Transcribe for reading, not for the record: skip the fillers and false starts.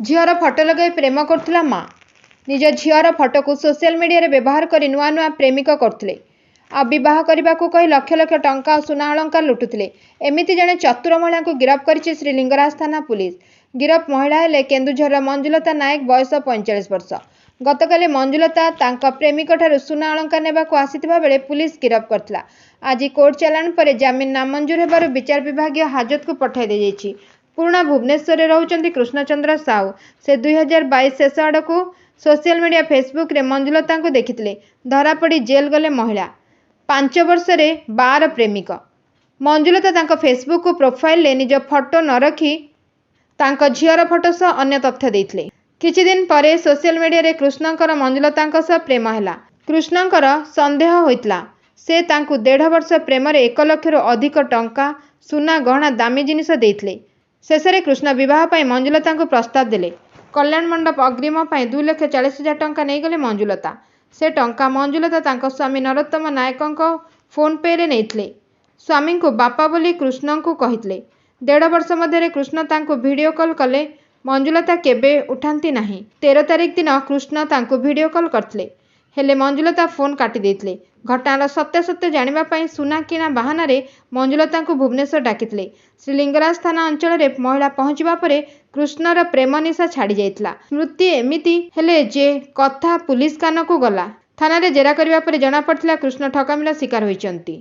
झीर फटो लगे प्रेम करुला माँ निज झीर फटो को सोशल मीडिया व्यवहार कर नुआ नुआ प्रेमिक करते बह करने को कही लक्ष लक्ष टंका और सुना अलंकार लुटुले। एमती जड़े चतुर महिला को गिरफ्त कर श्रीलिंगराज थाना पुलिस। गिरफ महिला हेले केन्दुझर मंजुलता नायक बयस 45 वर्ष। गतकाली मंजुलता तांका प्रेमिक ठारू सुना अलंकार नेबाकू आसीथिबा बेले पुलिस गिरफ्त करथिला। आज कोर्ट चालाण पर जमीन नामंजूर हेबारु विचार विभागीय हाजत को पठाई दे जायछि। पुराना भुवनेश्वर रे रहउचंती कृष्णचंद्र साहू। से 2022 शेष आड़कू सोशल मीडिया फेसबुक रे मंजुलता को देखिथिले। धरा पड़ी जेल गले महिला। 5 वर्ष रे 12 प्रेमिक। मंजुलता तांका फेसबुक को प्रोफाइल ले निज फोटो न रखी तांका झीर फोटो सह अन्य तथ्य देथिले। किछि दिन परे सोशल मीडिया रे कृष्णकर मंजुलता सह प्रेम हैला। कृष्णकर संदेह होइतला से तांकु 1.5 वर्ष प्रेम रे 1 लाख रु अधिक टंका सुना गहना दामी जिनिस देथिले। शेषरे कृष्ण विवाह पाई मंजुलता को प्रस्ताव देले। कल्याण मंडप अग्रिम पाई 2,40,000 टंका नहीं गले मंजुलता। से टंका मंजुलता तांको स्वामी नरोत्तम नायकंक फोन पे रे नेइथिले। स्वामी को बापा बोली कृष्ण को कहिथिले। 1.5 वर्ष मध्य कृष्ण तांको वीडियो कॉल कले। मंजुलता केबे उठांती नहीं। 13 तारिख दिन कृष्ण तांको वीडियो कॉल करथिले हेले मंजुलता फोन काटी देथिले। घटनार सत्यासत्य जानिबा पाई सुना किना बाहाना रे मंजुलता को भुवनेश्वर डाकिथिले। श्रीलिंगराज थाना अंचल रे महिला पहुंचबा परे कृष्णर प्रेम निशा छाड़ी जाइथिला। स्मृति एमिति हेले जे कथा पुलिस कान को गला। थाना रे जेरा करिबा परे जणा पड़थिला कृष्ण ठकामिला शिकार होइचंती।